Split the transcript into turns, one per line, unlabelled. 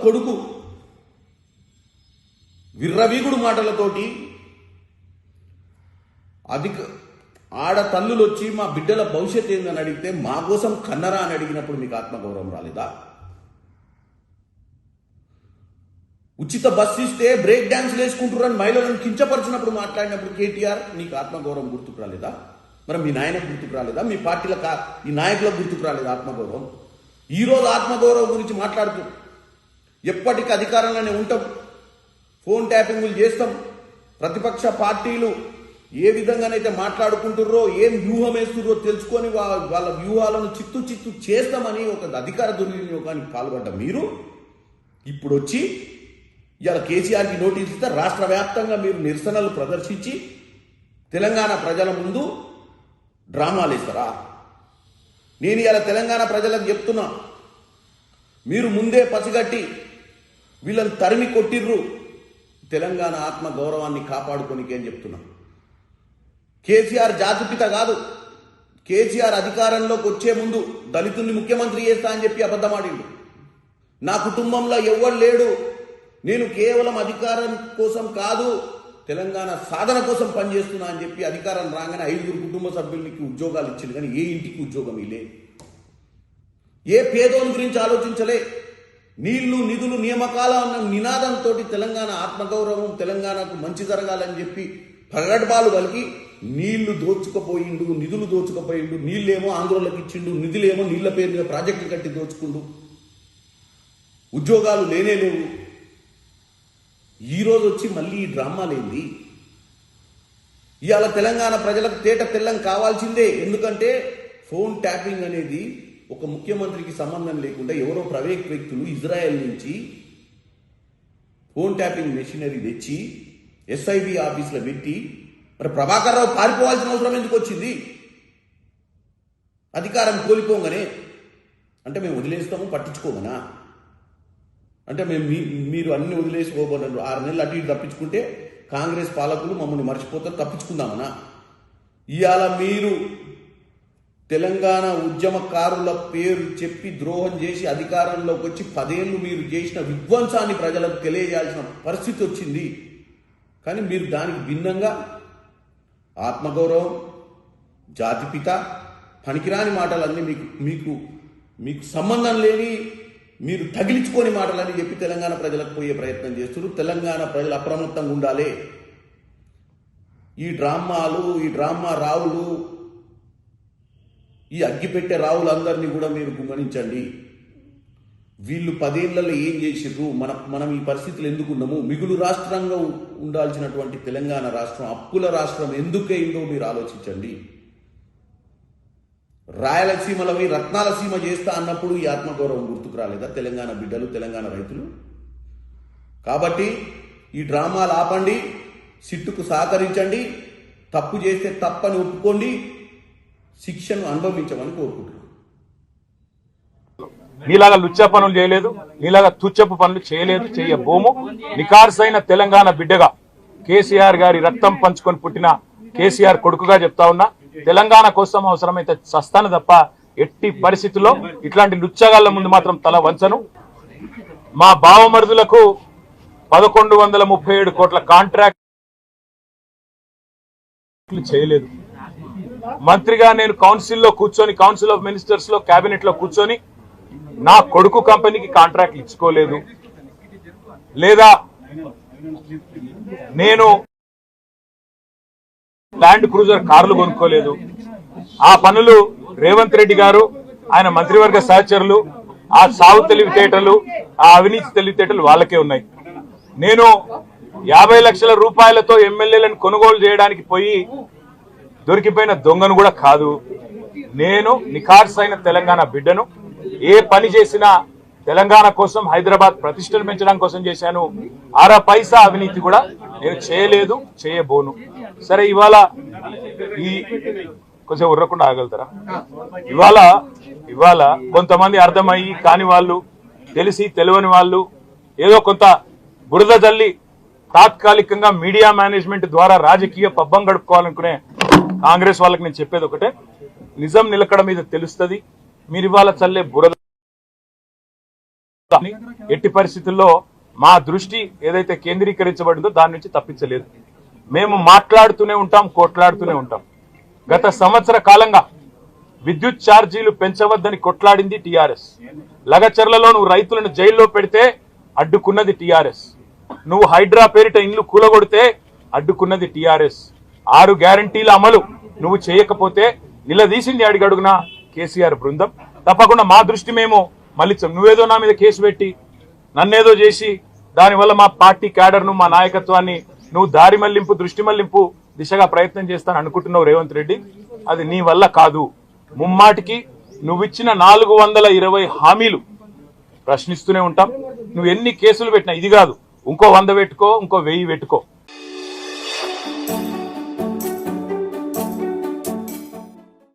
కొడుకు విర్రవీగుడు మాటలతోటి ఆడ తల్లులు వచ్చి మా బిడ్డల భవిష్యత్ ఏందని అడిగితే మా కోసం కన్నరా అని అడిగినప్పుడు మీకు ఆత్మగౌరవం రాలేదా? ఉచిత బస్సు ఇస్తే బ్రేక్ డాన్స్ వేసుకుంటున్నారని మహిళలను కించపరిచినప్పుడు మాట్లాడినప్పుడు కేటీఆర్ నీకు ఆత్మగౌరవం గుర్తుకు రాలేదా? మరి మీ నాయనకు గుర్తుకు రాలేదా? మీ పార్టీల ఈ నాయకులకు గుర్తుకు రాలేదా ఆత్మగౌరవం? ఈరోజు ఆత్మగౌరవం గురించి మాట్లాడుతూ ఎప్పటికీ అధికారంలోనే ఉంటాం, ఫోన్ ట్యాపింగ్లు చేస్తాం, ప్రతిపక్ష పార్టీలు ఏ విధంగానైతే మాట్లాడుకుంటుర్రో ఏం వ్యూహం వేస్తుర్రో తెలుసుకొని వాళ్ళ వ్యూహాలను చిత్తు చేస్తామని ఒక అధికార దుర్వినియోగానికి పాల్పడ్డ మీరు ఇప్పుడు వచ్చి ఇవాళ కేసీఆర్కి నోటీస్ ఇస్తే రాష్ట్ర వ్యాప్తంగా మీరు నిరసనలు ప్రదర్శించి తెలంగాణ ప్రజల ముందు డ్రామాలు ఇస్తారా? నేను ఇవాళ తెలంగాణ ప్రజలకు చెప్తున్నా, మీరు ముందే పసిగట్టి వీళ్ళని తరిమి కొట్టిర్రు తెలంగాణ ఆత్మ గౌరవాన్ని కాపాడుకోనికే అని చెప్తున్నా. కేసీఆర్ జాతిపిత కాదు. కేసీఆర్ అధికారంలోకి వచ్చే ముందు దళితుల్ని ముఖ్యమంత్రి చేస్తా అని చెప్పి అబద్ధమాడిండు. నా కుటుంబంలో ఎవ్వరు లేడు, నేను కేవలం అధికారం కోసం కాదు తెలంగాణ సాధన కోసం పనిచేస్తున్నా అని చెప్పి అధికారం రాగానే 5 కుటుంబ సభ్యులకి ఉద్యోగాలు ఇచ్చింది, కానీ ఏ ఇంటికి ఉద్యోగం ఇలే. ఏ పేదోని గురించి ఆలోచించలే. నీళ్లు నిధులు నియామకాల అన్న నినాదంతో తెలంగాణ ఆత్మగౌరవం, తెలంగాణకు మంచి జరగాలని చెప్పి ప్రగడ్బాలు కలిగి నీళ్లు దోచుకుపోయిండు, నిధులు దోచుకుపోయిండు. నీళ్ళేమో ఆంధ్రోళ్ళకి ఇచ్చిండు, నిధులేమో నీళ్ల పేరు మీద ప్రాజెక్టులు కట్టి దోచుకుండు. ఉద్యోగాలు లేనే లేవు. ఈరోజు వచ్చి మళ్ళీ ఈ డ్రామాలేంది? ఇవాళ తెలంగాణ ప్రజలకు తేట తెల్లం కావాల్సిందే. ఎందుకంటే ఫోన్ ట్యాపింగ్ అనేది ఒక ముఖ్యమంత్రికి సంబంధం లేకుండా ఎవరో ప్రైవేట్ వ్యక్తులు ఇజ్రాయెల్ నుంచి ఫోన్ ట్యాపింగ్ మెషినరీ తెచ్చి ఎస్ఐబి ఆఫీసులో పెట్టి, మరి ప్రభాకర్ రావు పారిపోవాల్సిన అవసరం ఎందుకు వచ్చింది? అధికారం కోల్పోగానే అంటే మేము వదిలేస్తాము పట్టించుకోమనా? అంటే మీరు అన్ని వదిలేసుకోబోతున్నారు. 6 నెలలు అటు ఇటు తప్పించుకుంటే కాంగ్రెస్ పాలకులు మమ్మల్ని మర్చిపోతారు, తప్పించుకుందామనా? ఇవాళ మీరు తెలంగాణ ఉద్యమకారుల పేరు చెప్పి ద్రోహం చేసి అధికారంలోకి వచ్చి 10 ఏళ్ళు మీరు చేసిన విధ్వంసాన్ని ప్రజలకు తెలియజేయాల్సిన పరిస్థితి వచ్చింది. కానీ మీరు దానికి భిన్నంగా ఆత్మగౌరవం, జాతిపిత, పనికిరాని మాటలన్నీ మీకు సంబంధం లేని మీరు తగిలించుకొని మాటలని చెప్పి తెలంగాణ ప్రజలకు పోయే ప్రయత్నం చేస్తున్నారు. తెలంగాణ ప్రజలు అప్రమత్తంగా ఉండాలి. ఈ డ్రామాలు, ఈ డ్రామా రావులు, ఈ అగ్గిపెట్టే రావులందరినీ కూడా మీరు గమనించండి. వీళ్ళు 10 ఏళ్లలో ఏం చేసిర్రు, మనం ఈ పరిస్థితులు ఎందుకున్నాము? మిగులు రాష్ట్రంగా ఉండాల్సినటువంటి తెలంగాణ రాష్ట్రం అప్పుల రాష్ట్రం ఎందుకైందో మీరు ఆలోచించండి. రాయలసీమలవి రత్నాల సీమ చేస్తా అన్నప్పుడు ఈ ఆత్మగౌరవం గుర్తుకు రాలేదా తెలంగాణ బిడ్డలు, తెలంగాణ రైతులు? కాబట్టి ఈ డ్రామాలు ఆపండి, సిట్టుకు సహకరించండి, తప్పు చేస్తే తప్పని ఒప్పుకోండి, శిక్షను అనుభవించమని కోరుకుంటున్నాను.
నీలాగా లుచ్చా పనులు చేయలేదు, నీలాగా తుచ్చపు పనులు చేయలేదు, చేయబోము. నికార్సైన తెలంగాణ బిడ్డగా కేసీఆర్ గారి రక్తం పంచుకొని పుట్టిన కేసీఆర్ కొడుకుగా చెప్తా ఉన్నా, తెలంగాణ కోసం అవసరమైతే చస్తాను తప్ప ఎట్టి పరిస్థితుల్లో ఇట్లాంటి లుచ్చగాళ్ల ముందు మాత్రం తల వంచను. మా బావమరుదులకు 1137 కోట్ల కాంట్రాక్ట్ చేయలేదు. మంత్రిగా నేను కౌన్సిల్లో కూర్చొని, కౌన్సిల్ ఆఫ్ మినిస్టర్స్ లో, కేబినెట్ లో కూర్చొని నా కొడుకు కంపెనీకి కాంట్రాక్ట్లు ఇచ్చుకోలేదు. లేదా నేను ల్యాండ్ క్రూజర్ కార్లు కొనుక్కోలేదు. ఆ పనులు రేవంత్ రెడ్డి గారు, ఆయన మంత్రివర్గ సహచరులు, ఆ సాగు తెలివితేటలు, ఆ అవినీతి తెలివితేటలు వాళ్ళకే ఉన్నాయి. నేను 50 లక్షల రూపాయలతో ఎమ్మెల్యేలను కొనుగోలు చేయడానికి పోయి దొరికిపోయిన దొంగను కూడా కాదు. నేను నిఖార్సైన తెలంగాణ బిడ్డను. ఏ పని చేసినా తెలంగాణ కోసం, హైదరాబాద్ ప్రతిష్టలు పెంచడం కోసం చేశాను. 6 పైసా అవినీతి కూడా నేను చేయలేదు, చేయబోను. సరే, ఇవాళ ఈ కొంచెం ఉర్రకుండా ఆగలుగుతారా? ఇవాళ కొంతమంది అర్థమయ్యి కాని వాళ్ళు, తెలిసి తెలియని వాళ్ళు ఏదో కొంత బురద జల్లి తాత్కాలికంగా మీడియా మేనేజ్మెంట్ ద్వారా రాజకీయ పబ్బం గడుపుకోవాలనుకునే కాంగ్రెస్ వాళ్ళకి నేను చెప్పేది ఒకటే, నిజం నిలకడ మీద తెలుస్తుంది. మీరు ఇవాళ చల్లే బురద ఎట్టి పరిస్థితుల్లో మా దృష్టి ఏదైతే కేంద్రీకరించబడిందో దాని నుంచి తప్పించలేదు. మేము మాట్లాడుతూనే ఉంటాం, కొట్లాడుతూనే ఉంటాం. గత సంవత్సర కాలంగా విద్యుత్ ఛార్జీలు పెంచవద్దని కొట్లాడింది టీఆర్ఎస్. లగచర్లలో నువ్వు రైతులను జైల్లో పెడితే అడ్డుకున్నది టీఆర్ఎస్. నువ్వు హైడ్రా పేరిట ఇండ్లు కూలగొడితే అడ్డుకున్నది టీఆర్ఎస్. 6 గ్యారంటీల అమలు నువ్వు చేయకపోతే నిలదీసింది అడుగడుగున కేసీఆర్ బృందం. తప్పకుండా మా దృష్టి మేము మళ్ళించాం. నువ్వేదో నా మీద కేసు పెట్టి నన్నేదో చేసి దానివల్ల మా పార్టీ క్యాడర్ను, మా నాయకత్వాన్ని నువ్వు దారి మళ్లింపు, దృష్టి మళ్లింపు దిశగా ప్రయత్నం చేస్తాను అనుకుంటున్నావు రేవంత్ రెడ్డి. అది నీ వల్ల కాదు. ముమ్మాటికి నువ్విచ్చిన 420 హామీలు ప్రశ్నిస్తూనే ఉంటాం. నువ్వు ఎన్ని కేసులు పెట్టినా ఇది కాదు, ఇంకో 100 పెట్టుకో, ఇంకో 1000 పెట్టుకో.